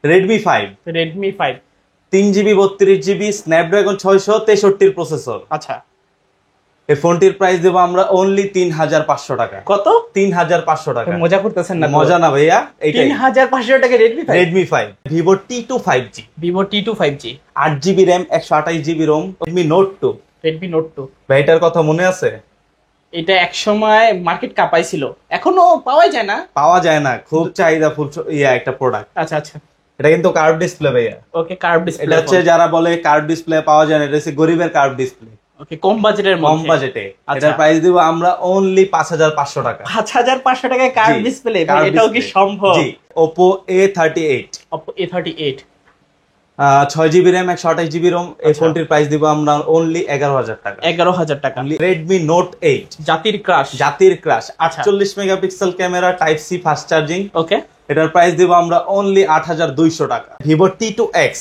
Redmi 5 3GB 32GB Snapdragon 663 processor. আচ্ছা, এই ফোনটির প্রাইস দেবো আমরা অনলি 3500 টাকা। কত? 3500 টাকা। মজা করতেছেন না? মজা না ভাইয়া, 3500 টাকা Redmi 5। Vivo T2 5G, Vivo T2 5G, 8GB RAM, 128GB ROM. Redmi note 2। ভাই এটার কথা মনে আছে? এটা এক সময় মার্কেট কাঁপাইছিল, এখনো পাওয়া যায় না, খুব চাহিদা ফুল একটা প্রোডাক্ট। আচ্ছা, এটা কিন্তু কার্ভ ডিসপ্লে ভাইয়া। ওকে, কার্ভ ডিসপ্লে। এটা হচ্ছে যারা বলে কার্ভ ডিসপ্লে পাওয়া যায় না, এটা হচ্ছে গরিবের কার্ভ ডিসপ্লে। ওকে, কম বাজেটে। এটার প্রাইস দিব আমরা অনলি 5500 টাকা। 5500 টাকায় কার্ভ ডিসপ্লে, এটাও কি সম্ভব? জি। Oppo A38, 6GB RAM, 128GB ROM. এই ফোনটির প্রাইস দিব আমরা অনলি 11000 টাকা। 11000 টাকা। Redmi Note 8, জাতির crush. 48 megapixel camera, type C fast charging. Okay, এটার প্রাইস দিব আমরা অনলি 8200 টাকা। Vivo T2X,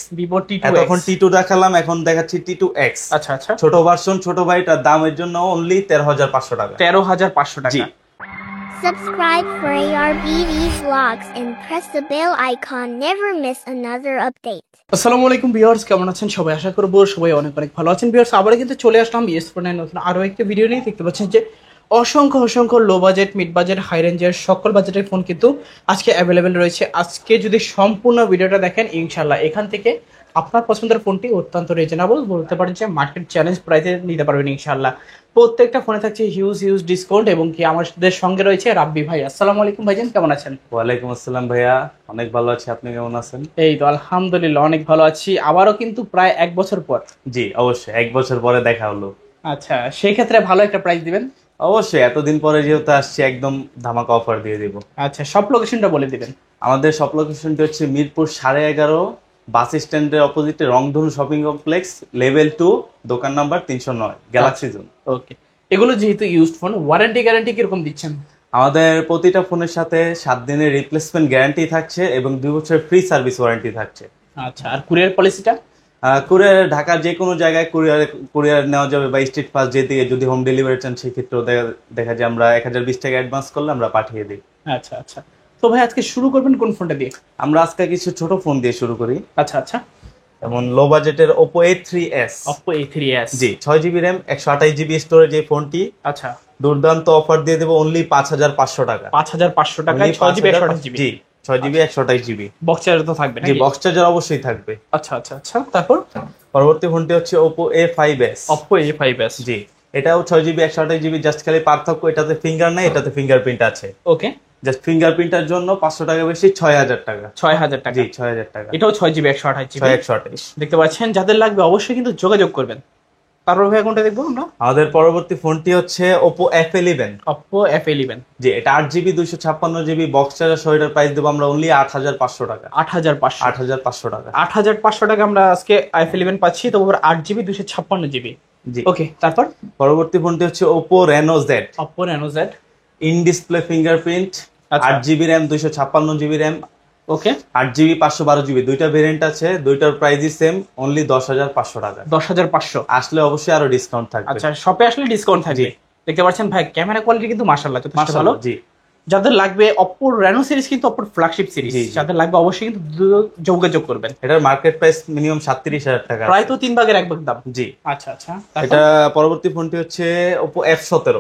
এখন T2 দেখালাম, এখন দেখাচ্ছি T2X। আচ্ছা, ছোট ভার্সন, ছোট ভাইটার দামের জন্য অনলি 13500 টাকা। 13500 টাকা। জি। Subscribe for ARBD vlogs and press the bell icon. Never miss another update. আসসালামু আলাইকুম ভিউয়ার্স, কেমন আছেন সবাই? আশা করব সবাই অনেক ভালো আছেন। ভিউয়ার্স, আবার কিন্তু চলে আসলাম ইয়েস49 নতুন আরো একটা ভিডিও নিয়ে। দেখতে পাচ্ছেন যে অসংখ্য low budget, mid budget, high রেঞ্জের সকল বাজেটের ফোন কিন্তু আজকে অ্যাভেলেবেল রয়েছে। আজকে যদি সম্পূর্ণ ভিডিওটা দেখেন, ইনশাল্লাহ এখান থেকে আপনার পছন্দের ফোনটি অত্যন্ত রিজনেবল, বলতে পারেন যে মার্কেট চ্যালেঞ্জ প্রাইসে নিতে পারবেন ইনশাল্লাহ। প্রত্যেকটা ফোনে থাকছে হিউজ ডিসকাউন্ট, এবং কি আমাদের সঙ্গে রয়েছে রাব্বি ভাই। আসসালামু আলাইকুম ভাইজান, কেমন আছেন? ওয়ালাইকুম আসসালাম ভাইয়া, অনেক ভালো আছি। আপনি কেমন আছেন? এই তো আলহামদুলিল্লাহ অনেক ভালো আছি। আবারও কিন্তু প্রায় 1 বছর পর। জি অবশ্যই, 1 বছর পরে দেখা হলো। আচ্ছা, সেই ক্ষেত্রে ভালো একটা প্রাইস দিবেন। অবশ্যই, এতদিন পরে যেহেতু আসছি, একদম ধামাকা অফার দিয়ে দিব। আচ্ছা, সব লোকেশনটা বলে দিবেন। আমাদের সব লোকেশনটি হচ্ছে মিরপুর 11.5 বাস স্ট্যান্ডের অপোজিটে রংধনু শপিং কমপ্লেক্স, লেভেল 2, দোকান নাম্বার 309, গ্যালাক্সি জোন। ওকে, এগুলো যেহেতু ইউজড ফোন, ওয়ারেন্টি গ্যারান্টি কিরকম দিচ্ছেন? আমাদের প্রতিটা ফোনের সাথে 7 দিনের রিপ্লেসমেন্ট গ্যারান্টি থাকছে এবং 2 বছরের ফ্রি সার্ভিস ওয়ারেন্টি থাকছে। আচ্ছা, আর কুরিয়ার পলিসিটা? কুরিয়ার ঢাকার যে কোনো জায়গায় কুরিয়ার নেওয়া যাবে, বা স্ট্রিট ফাস্ট যেদিকে যদি হোম ডেলিভারি চান, সেক্ষেত্রেও দেখা যায় আমরা 1020 টাকা অ্যাডভান্স করলে আমরা পাঠিয়ে দিই। আচ্ছা, তো ভাই আজকে শুরু করবেন কোন ফোনটা দিয়ে? আমরা আজকে কিছু ছোট ফোন দিয়ে শুরু করি। আচ্ছা, যেমন লো বাজেটের Oppo A3s। জি, 6GB র্যাম, 128GB স্টোরেজ এই ফোনটি। আচ্ছা, দুর্দান্ত অফার দিয়ে দেবো অনলি 5500 টাকা। 5500 টাকায় 6GB 128GB। জি, 6GB 128GB। বক্স চার্জার তো থাকবে নাকি? জি, বক্স চার্জার অবশ্যই থাকবে। আচ্ছা, তারপর পরবর্তী ফোনটি হচ্ছে Oppo A5s। জি, এটাও 6GB 128GB, জাস্ট খালি পার্থক্য এটাতে ফিঙ্গার নাই, এটাতে ফিঙ্গারপ্রিন্ট আছে। ওকে, জাস্ট ফিঙ্গারপ্রিন্টের জন্য 500 টাকা বেশি, 6000 টাকা। 6000 টাকা। জি, 6000 টাকা। এটাও 6GB 128GB। 128। দেখতে পাচ্ছেন, যাদের লাগবে অবশ্যই কিন্তু যোগাযোগ করবেন। তারপর ভাই কোনটা দেখবো আমরা? আমাদের পরবর্তী ফোনটি হচ্ছে Oppo F11। জি, এটা 8GB 256GB বক্স চার্জার সহ। এটার প্রাইস দেবো আমরা অনলি 8500 টাকা। 8500 টাকা। 8500 টাকা আমরা আজকে F11 পাচ্ছি, তো 8GB 256GB। জি, ওকে, তারপর পরবর্তী ফোনটি হচ্ছে Oppo Reno Z। In display fingerprint, 8GB RAM, 256GB RAM. Okay, 8GB 512GB, দুইটা ভেরিয়েন্ট আছে, দুইটার প্রাইসই সেম, অনলি 10500 টাকা। 10500। আসলে অবশ্যই আরো ডিসকাউন্ট থাকবে। আচ্ছা, শপে আসলে ডিসকাউন্ট থাকবে। দেখতে পাচ্ছেন ভাই, ক্যামেরা কোয়ালিটি কিন্তু মাশাআল্লাহ যথেষ্ট ভালো। জি, যাদের লাগবে Oppo Reno সিরিজ, কিন্তু Oppo ফ্ল্যাগশিপ সিরিজ, যাদের লাগবে অবশ্যই কিন্তু যোগাযোগ করবেন। এটার মার্কেট প্রাইস মিনিমাম 37000 টাকা, প্রায় তো 3 ভাগের 1 ভাগ দাম। জি। আচ্ছা, এটা পরবর্তী ফোনটি হচ্ছে Oppo F17।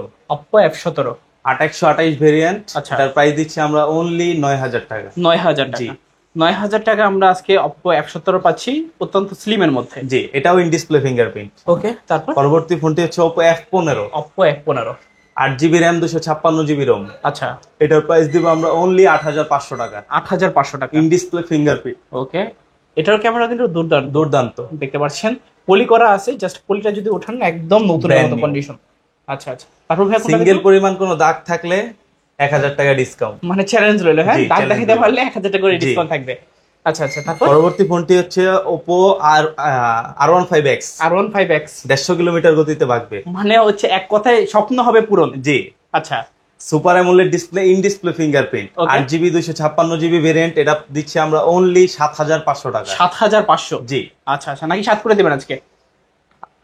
828 ভেরিয়েন্ট। এটার প্রাইস দিচ্ছি আমরা অনলি 9000 টাকা। 9000 টাকা। 9000 টাকা আমরা আজকে Oppo F17 পাচ্ছি, অত্যন্ত স্লিম এর মধ্যে। জি, এটাও ইন ডিসপ্লে ফিঙ্গারপ্রিন্ট। ওকে, তারপর পরবর্তী ফোনটি হচ্ছে Oppo F15। 8GB RAM, 256GB Rome. আচ্ছা, এটার প্রাইস দিব আমরা অনলি 8500 টাকা। 8500 টাকা। In display fingerprint. ওকে, এটার ক্যামেরা কিন্তু দুর্দান্ত। দেখতে পাচ্ছেন পলি করা আছে, জাস্ট পলিটা যদি ওঠান না, একদম নতুনের মতো কন্ডিশন। আচ্ছা, তারপর ভাই সিঙ্গেল পরিমাণ কোনো দাগ থাকলে 1000 টাকা ডিসকাউন্ট, মানে চ্যালেঞ্জ রইলো। হ্যাঁ, দাগ দেখাতে পারলে 1000 টাকা করে ডিসকাউন্ট থাকবে। আচ্ছা, তারপর পরবর্তী ফোনটি হচ্ছে Oppo R15X। 150 কিলোমিটার গতিতে ভাগবে, মানে হচ্ছে এক কথায় স্বপ্ন হবে পূরণ। জি। আচ্ছা, super AMOLED display, in display fingerprint, 8GB 256GB variant. এটা দিচ্ছি আমরা অনলি 7500 টাকা। 7500। জি। আচ্ছা, নাকি 7 করে দিবেন আজকে?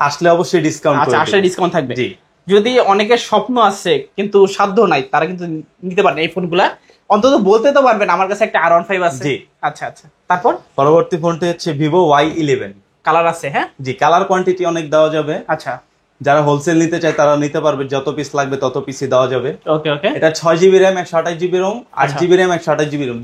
আসলে অবশ্যই ডিসকাউন্ট। আচ্ছা, আসলে ডিসকাউন্ট থাকবে। জি। যদি অনেকের স্বপ্ন আছে কিন্তু সাধ্য নাই, তারা কিন্তু নিতে পারেন এই ফোনগুলা। অন্তত বলতে তো পারবেন আমার কাছে একটা R15 আছে। জি। আচ্ছা আচ্ছা, তারপর পরবর্তী ফোনটি হচ্ছে ভিভো Y11। কালার আছে, হ্যাঁ। জি, কালার কোয়ান্টিটি অনেক দেওয়া যাবে। আচ্ছা, যারা হোলসেল নিতে চায় তারা নিতে পারবে, যত পিস লাগবে তত পিসই দেওয়া যাবে। ওকে ওকে। এটা 6GB RAM 128GB ROM, 8GB RAM 128GB ROM,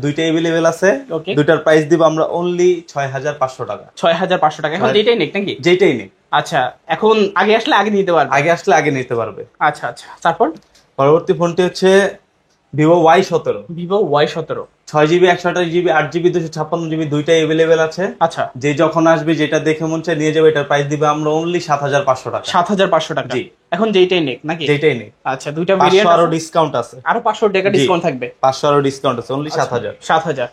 দুইটা अवेलेबल আছে। Okay. দুইটার প্রাইস দিব আমরা অনলি 6500 টাকা। 6500 টাকা। এখন যেটাই নেক নাকি? যেটাই নেই। আচ্ছা, এখন আগে আসলে আগে নিতে পারবে। আগে আসলে আগে নিতে পারবে। আচ্ছা আচ্ছা, তারপর পরবর্তী ফোনটি হচ্ছে Vivo Y17। Vivo Y17। 6GB 128GB 8GB 256GB দুইটাই अवेलेबल আছে। আচ্ছা, যে যখন আসবে যেটা দেখে মন চায় নিয়ে যাবে। এটার প্রাইস দিবে আমরা অনলি 7500 টাকা। 7500 টাকা। জি। এখন যেটাই নেক নাকি? যেটাই নেই। আচ্ছা, দুইটা 500 ভেরিয়েন্ট আরো আছে, ডিসকাউন্ট আছে। আরো 500 টাকা জি। ডিসকাউন্ট থাকবে। 500 আরো ডিসকাউন্ট আছে, only 7000। 7000।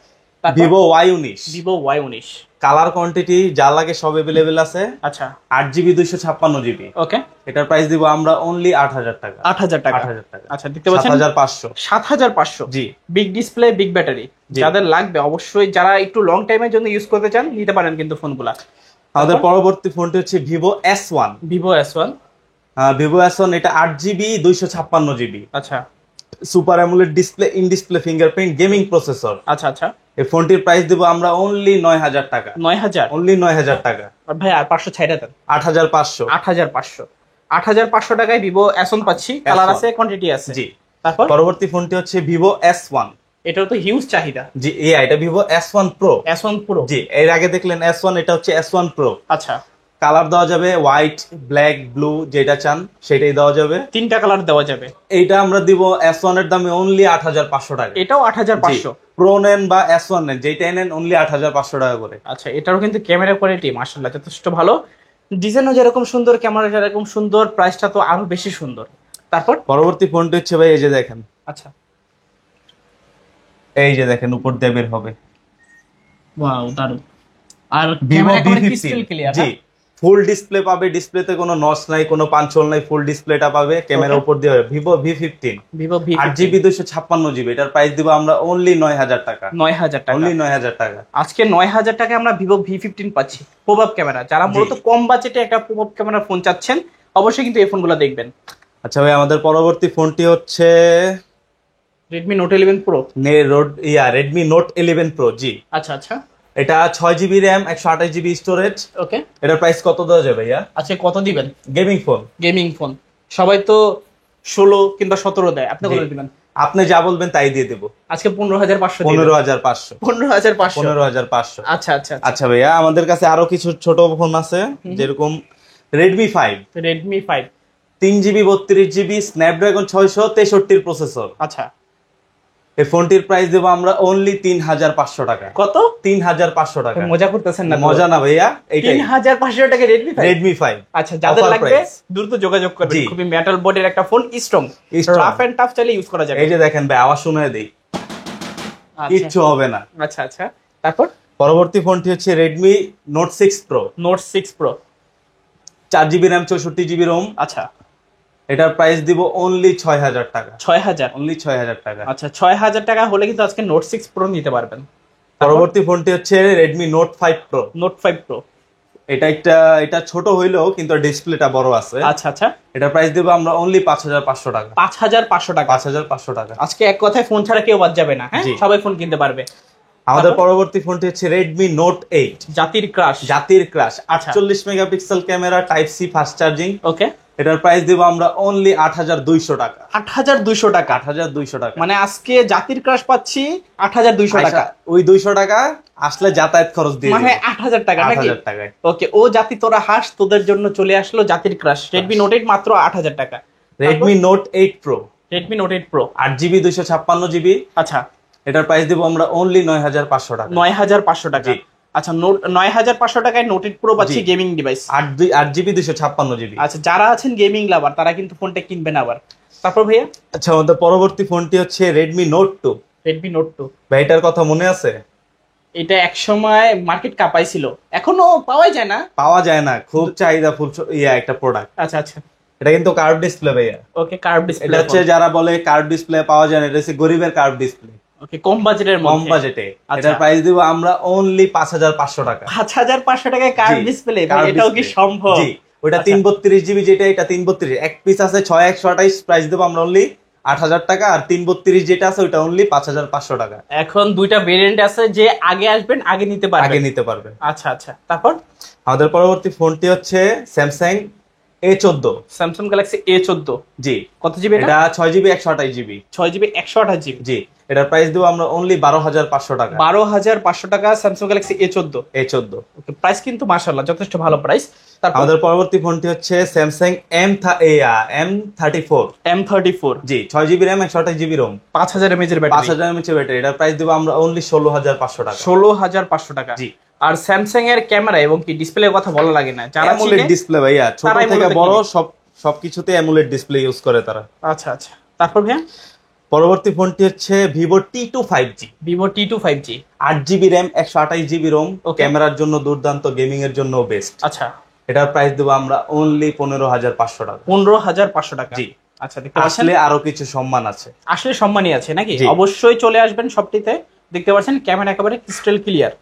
Vivo Y19। Vivo Y19। Colour quantity যা লাগে সব अवेलेबल আছে। আচ্ছা, 8GB 256GB। ওকে। এটার প্রাইস দিব আমরা অনলি 8000 টাকা। 8000 টাকা। 8000 টাকা। আচ্ছা, দেখতে পাচ্ছেন 7500। 7500। জি। Big display, big battery. জি। যাদের লাগবে অবশ্যই, যারা একটু লং টাইমের জন্য ইউজ করতে চান নিতে পারেন কিন্তু ফোনগুলা। আমাদের পরবর্তী ফোনটি হচ্ছে Vivo S1। Vivo S1। Vivo S1 এটা 8GB 256GB। আচ্ছা super AMOLED display, in display fingerprint, gaming processor. আচ্ছা আচ্ছা। এই ফোনটির প্রাইস দেব আমরা অনলি 9000 টাকা। 9000। অনলি 9000 টাকা। আর ভাই আর 500 ছাইড়া দেন। 8500। 8500। 8500 টাকায় ভিভো S1 পাচ্ছি। কালার আছে, কোয়ান্টিটি আছে। জি। তারপর পরবর্তী ফোনটি হচ্ছে ভিভো S1। এটাও তো হিউজ চাহিদা। জি, এটা Vivo S1 Pro। S1 Pro। জি, এর আগে দেখলেন S1, এটা হচ্ছে S1 Pro। আচ্ছা, কালার দেওয়া যাবে হোয়াইট, ব্ল্যাক, ব্লু, যেটা চান সেটাই দেওয়া যাবে। 3টা কালার দেওয়া যাবে। এইটা আমরা দিব S1 এর দামে অনলি 8500 টাকা। এটাও 8500। প্রো নেন বা S1 নেন, যেটাই নেন অনলি 8500 টাকা করে। আচ্ছা, এটারও কিন্তু ক্যামেরা কোয়ালিটি মাশাআল্লাহ যথেষ্ট ভালো। ডিজাইনও যেরকম সুন্দর, ক্যামেরা যেরকম সুন্দর, প্রাইসটা তো আরো বেশি সুন্দর। তারপর পরবর্তী ফোনটি হচ্ছে ভাই এই যে দেখেন। আচ্ছা, এই যে দেখেন উপর দিয়ে বের হবে। ওয়াও, দারুণ। আর Vivo camera V15। Crystal clear. জি, ফুল ডিসপ্লে পাবে, ডিসপ্লেতে কোনো নচ নাই, কোনো পাঞ্চল নাই, ফুল ডিসপ্লেটা পাবে। ক্যামেরা উপর দিয়ে Vivo V15। Vivo V15। 8GB 256GB। এটার প্রাইস দিব আমরা অনলি 9000 টাকা। 9000 টাকা। অনলি 9000 টাকা। আজকে 9000 টাকায় আমরা ভিভো V15 পাচ্ছি। পপআপ ক্যামেরা, যারা মূলত কম বাজেটে একটা পপআপ ক্যামেরা ফোন চাচ্ছেন অবশ্যই কিন্তু এই ফোনগুলো দেখবেন। আচ্ছা ভাই, আমাদের পরবর্তী ফোনটি হচ্ছে Redmi Note 11 Pro। Redmi Note 11 Pro। জি, আচ্ছা আচ্ছা, এটা 6GB RAM 128GB স্টোরেজ। ওকে। এটার প্রাইস কত দেওয়া যাবে ভাইয়া? আজকে কত দিবেন? Gaming phone. গেমিং ফোন সবাই তো 16 কিংবা 17 দেয়, আপনি কত দিবেন? আপনি যা বলবেন তাই দিয়ে দেবো। আজকে 15500 দিবেন। 15500। 15500। 15500। আচ্ছা আচ্ছা। আচ্ছা ভাইয়া, আমাদের কাছে আরো কিছু ছোট ফোন আছে, যেরকম Redmi 5। Redmi 5। 3GB 32GB Snapdragon 663 processor. আচ্ছা, এই ফোনটির প্রাইস দেবো আমরা অনলি 3500 টাকা। কত? 3500 টাকা। মজা করতেছেন না? মজা না ভাইয়া, এইটাই। 3500 টাকা Redmi 5। Redmi 5। আচ্ছা, যাদের Offer লাগবে price। দ্রুত যোগাযোগ করবেন। জি। খুবই মেটাল বডির একটা phone, strong, Strong। Rough and tough চাইলে ইউজ করা যাবে। এই যে দেখেন ভাই, আওয়াজ শুনে দেই, আচ্ছা কিচ্ছু হবে না। আচ্ছা আচ্ছা। তারপর পরবর্তী ফোনটি হচ্ছে Redmi Note 6 Pro। Note 6 Pro। 4GB RAM 64GB ROM। আচ্ছা, এটার প্রাইস দিব অনলি 6000 টাকা। 6000। অনলি 6000 টাকা। আচ্ছা, 6000 টাকা হলে কিন্তু আজকে Note 6 Pro নিতে পারবেন। পরবর্তী ফোনটি হচ্ছে Redmi Note 5 Pro। Note 5 Pro। এটা ছোট হইলেও কিন্তু ডিসপ্লেটা বড় আছে। আচ্ছা আচ্ছা। এটার প্রাইস দেব আমরা অনলি 5500 টাকা। 5500 টাকা। 5500 টাকা। আজকে এক কথায় ফোন ছাড়া কেউ বাদ যাবে না, হ্যাঁ, জি। সবাই ফোন কিনতে পারবে। আমাদের পরবর্তী ফোনটি হচ্ছে Redmi Note 8। জাতির ক্রাশ। জাতির ক্রাশ। আচ্ছা। 48 megapixel camera, type C fast charging. Okay. এটার প্রাইস দেব আমরা অনলি 8200 টাকা। 8200 টাকা। 8200 টাকা। মানে আজকে জাতির ক্রাশ পাচ্ছি 8200 টাকা। ওই 200 টাকা আসলে যাতায়াত খরচ দিয়ে মানে 8000 টাকা নাকি? 8000 টাকায়। ওকে, ও জাতি তোরা হাস, তোদের জন্য চলে আসলো জাতির ক্রাশ। Redmi Note 8 মাত্র 8000 টাকা। Redmi Note 8 Pro। Redmi Note 8 Pro। 8GB 256GB। আচ্ছা, এটার প্রাইস দেব আমরা অনলি 9500 টাকা। 9500 টাকা। জি। আচ্ছা, 9500 টাকায় Note 8 Pro পাচ্ছি, জি। Gaming device. 8GB 256GB। আচ্ছা, যারা আছেন গেমিং লাভার তারা কিন্তু ফোনটা কিনবেন আবার। তারপর ভাইয়া আচ্ছা, আমাদের পরবর্তী ফোনটি হচ্ছে Redmi Note 2। Redmi Note 2। ভাই, এটার কথা মনে আছে? এটা এক সময় মার্কেট কাঁপাইছিল, এখনো পাওয়া যায় না। পাওয়া যায় না, খুব চাহিদা ফুল একটা প্রোডাক্ট। আচ্ছা আচ্ছা, এটা কিন্তু কার্ভ ডিসপ্লে ভাইয়া। ওকে, কার্ভ এটা ডিসপ্লে হচ্ছে যারা বলে কার্ভ ডিসপ্লে পাওয়া যায় না, এটা হচ্ছে গরিবের কার্ভ ডিসপ্লে। ওকে, কম বাজেটের কম মধ্যে। বাজেটে। আচ্ছা। এটার প্রাইস দিব আমরা অনলি 5500 টাকা। 5500 টাকায় কার্ভ জি, ডিসপ্লে, কার্ভ এটাও কি ডিসপ্লে। সম্ভব? জি, ওটা আচ্ছা। 332GB, যেটা এটা 332, এক পিস আছে 6128, প্রাইস দেব আমরা অনলি 8,000 টাকা, আর 332 যেটা আছে ওইটা অনলি 5,500 টাকা। এখন দুইটা ভেরিয়েন্ট আছে, যে আগে আসবেন আগে নিতে পারবেন। আচ্ছা আচ্ছা, তারপর আমাদের পরবর্তী ফোনটি হচ্ছে Samsung A14। Samsung Galaxy A14। জি। কত জিবি এটা? 6GB 128GB। 6GB 128GB। জি, এটার প্রাইস দেবো আমরা অনলি 12,500 টাকা। 12,500 টাকা স্যামসাং গ্যালাক্সি A14। ওকে, প্রাইস কিন্তু মাশাআল্লাহ যথেষ্ট ভালো প্রাইস। তারপর আমাদের পরবর্তী ফোনটি হচ্ছে স্যামসাং M34। জি, 6GB RAM 128GB ROM, 5000 mAh এর ব্যাটারি। 5000 mAh battery. এটার প্রাইস দেবো আমরা অনলি 16,500 টাকা। 16,500 টাকা। জি। আর স্যামসাং এর ক্যামেরা এবং কি ডিসপ্লের কথা বলা লাগে না, যারা অ্যামোলেড ডিসপ্লে ভাইয়া, ছোট তারা থেকে AMOLED বড় সবকিছুতে অ্যামোলেড ডিসপ্লে ইউজ করে তারা। আচ্ছা আচ্ছা, তারপর ভাইয়া পরবর্তী ফোনটি হচ্ছে Vivo T2 5G। Vivo T2 5G, 8GB RAM 128GB ROM, ক্যামেরার জন্য দুর্দান্ত, গেমিং এর জন্য বেস্ট। আচ্ছা, এটার প্রাইস দেবো আমরা অনলি 15,500 টাকা। 15,500 টাকা। জি। আচ্ছা, দেখতে পাচ্ছেন আসলে আরো কিছু সম্মান আছে, আসলে সম্মানই আছে নাকি? জি। অবশ্যই চলে আসবেন সবটিতে। দেখতে পাচ্ছেন ক্যামেরা একেবারে ক্রিস্টাল ক্লিয়ার।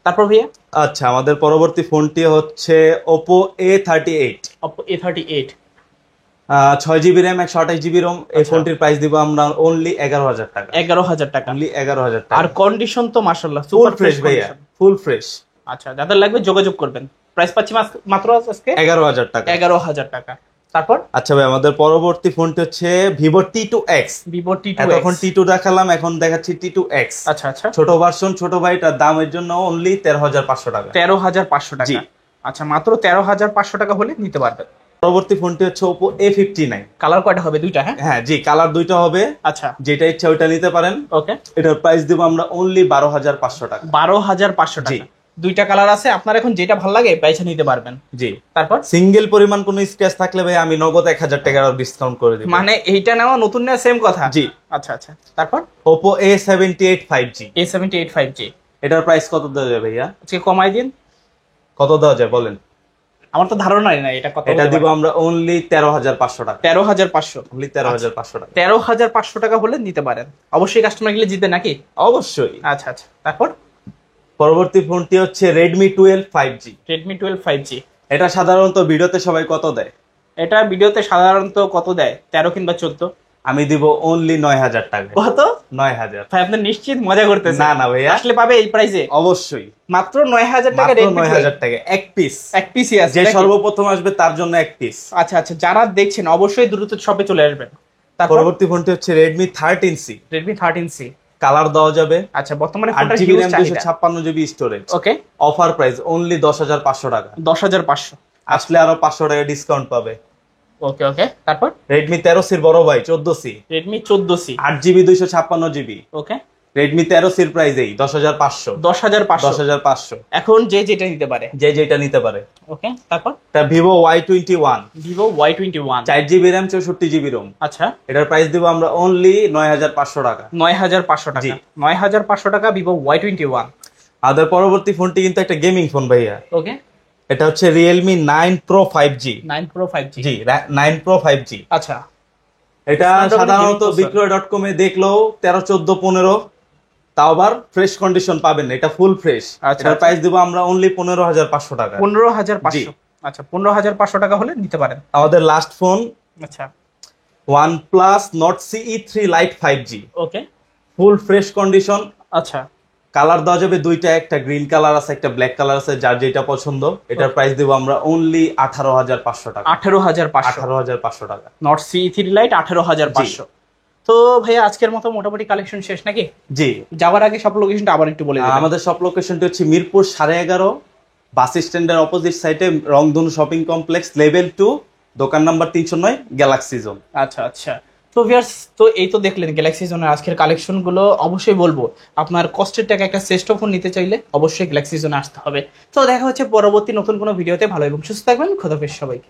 তারপর ভাইয়া আচ্ছা, আমাদের পরবর্তী ফোনটি হচ্ছে Oppo A38। Oppo A38, 6GB RAM 128GB ROM। এই ফোনটির প্রাইস দিব আমরা অনলি 11,000 টাকা। 11,000 টাকা। অনলি 11,000 টাকা। আর কন্ডিশন তো মাশাআল্লাহ ফুল সুপার ফ্রেশ ভাইয়া, ফুল ফ্রেশ। আচ্ছা, যাদের লাগবে যোগাযোগ করবেন। প্রাইস পাচ্ছি মাত্র আজকে 11,000 টাকা। 11,000 টাকা। তারপর আচ্ছা ভাই, আমাদের পরবর্তী ফোনটি হচ্ছে Vivo T2X। Vivo T2X। এখন T2 দেখালাম, এখন দেখাচ্ছি T2X। আচ্ছা আচ্ছা, ছোট ভার্সন, ছোট ভাইটার দামের জন্য অনলি 13,500 টাকা। 13,500 টাকা। জি। আচ্ছা, মাত্র 13,500 টাকা হলে নিতে পারবেন। পরবর্তী ফোনটি হচ্ছে Oppo A59। কালার কয়টা হবে? দুইটা, হ্যাঁ? হ্যাঁ জি, কালার দুইটা হবে, আচ্ছা, যেটা ইচ্ছা ওইটা নিতে পারেন। ওকে। এটার প্রাইস দেবো আমরা অনলি 12,500 টাকা। 12,500 জি। টাকা। দুইটা কালার আছে, আপনার এখন যেটা ভালো লাগে প্রাইসে নিতে পারবেন। জি। তারপর সিঙ্গেল পরিমাণ কোনো স্ক্র্যাচ থাকলে ভাই আমি নগদ 1,000 টাকা ডিসকাউন্ট করে দিব। মানে এইটা নেওয়া নতুন নেওয়া সেম কথা? জি। আচ্ছা আচ্ছা, তারপর Oppo A78 5G। A78 5G, এটার প্রাইস কত দেওয়া যায় ভাইয়া? আজকে কমাই দিন। কত দেওয়া যায় বলেন? আমার তো ধারণাই নাই এটা কত। এটা দিব আমরা অনলি 13,500 টাকা। 13,500। অনলি 13,500 টাকা। 13,500 টাকা হলে নিতে পারেন। অবশ্যই কাস্টমার গেলে জিতবে নাকি? অবশ্যই। আচ্ছা আচ্ছা, তারপর পরবর্তী ফোনটি হচ্ছে Redmi 12 5G। Redmi 12 5G। এটা সাধারণত ভিডিওতে সবাই কত দেয়? এটা ভিডিওতে সাধারণত কত দেয়? 13 কিংবা 14। আমি দিব অনলি 9,000 টাকা। কত? 9,000। ভাই আপনি নিশ্চিত মজা করতেছেন? না না ভাইয়া, আসলে পাবে এই প্রাইসে? অবশ্যই। মাত্র 9,000 টাকা। মাত্র Redmi 9,000 টাকা, এক পিস। এক পিসই আছে যে নাকি? সর্বপ্রথম আসবে তার জন্য এক পিস। আচ্ছা আচ্ছা, যারা দেখছেন অবশ্যই দ্রুত শপে চলে আসবেন। তারপর পরবর্তী ফোনটি হচ্ছে Redmi 13C। Redmi 13C। Colour দেওয়া যাবে। আচ্ছা, বর্তমানে 8GB RAM 256GB স্টোরেজ। ওকে। অফার প্রাইস অনলি 10,500 টাকা। 10,500। আসলে আরো 500 টাকা ডিসকাউন্ট পাবে। ওকে ওকে, তারপর Redmi 13C এর বড় ভাই 14C। Redmi 14C। 8GB 256GB। ওকে। Redmi 13C এর প্রাইস এই 10,500। 10,500। 10,500। এখন যে যেটা নিতে পারে। যে যেটা নিতে পারে। ওকে, তারপর তা Vivo Y21। Vivo Y21। 4GB RAM 64GB ROM। আচ্ছা, এটার প্রাইস দিব আমরা অনলি 9,500 টাকা। 9,500 টাকা। জি। 9,500 টাকা Vivo Y21। আমাদের পরবর্তী ফোনটি কিন্তু একটা গেমিং ফোন ভাইয়া। ওকে। এটা হচ্ছে Realme 9 Pro 5G। 9 Pro 5G। জি, 9 Pro 5G। আচ্ছা, এটা Snapdragon সাধারণত gaming বিক্রয়.com এ দেখলেও 13, 14, 15, তাও আবার ফ্রেশ কন্ডিশন পাবেন। এটা ফুল ফ্রেশ। আচ্ছা, এটার আচ্ছা। প্রাইস দিব আমরা অনলি 15,500 টাকা। 15,500। জি। আচ্ছা, 15,500 টাকা হলে নিতে পারেন। আমাদের লাস্ট ফোন আচ্ছা, OnePlus Nord CE3 Lite 5G। Okay. Full fresh condition. আচ্ছা, কালার দেওয়া যাবে দুইটা, একটা গ্রিন কালার আছে, একটা ব্ল্যাক কালার আছে, যার যেটা পছন্দ। এটার প্রাইস দেব আমরা অনলি 18,500 টাকা। 18,500। 18,500 টাকা। Nord CE3 Lite 18,500। তো ভাইয়া আজকের মতো মোটামুটি কালেকশন শেষ নাকি? জি। যাওয়ার আগে সব লোকেশনটা আবার একটু বলে দিন। আমাদের সব লোকেশনটি হচ্ছে মিরপুর 11.5 বাস স্ট্যান্ডের অপোজিট সাইডে রংধনু শপিং কমপ্লেক্স লেভেল 2, দোকান নাম্বার 309, গ্যালাক্সি জোন। আচ্ছা আচ্ছা, তো ভিউয়ার্স, তো এই তো দেখলেন গ্যালাক্সি জোনের আজকের কালেকশন গুলো। অবশ্যই বলবো আপনার কষ্টের টাকা একটা শ্রেষ্ঠ ফোন নিতে চাইলে অবশ্যই গ্যালাক্সি জোনে আসতে হবে। তো দেখা হচ্ছে পরবর্তী নতুন কোনো ভিডিওতে। ভালো এবং সুস্থ থাকবেন। খোদাফেজ সবাইকে।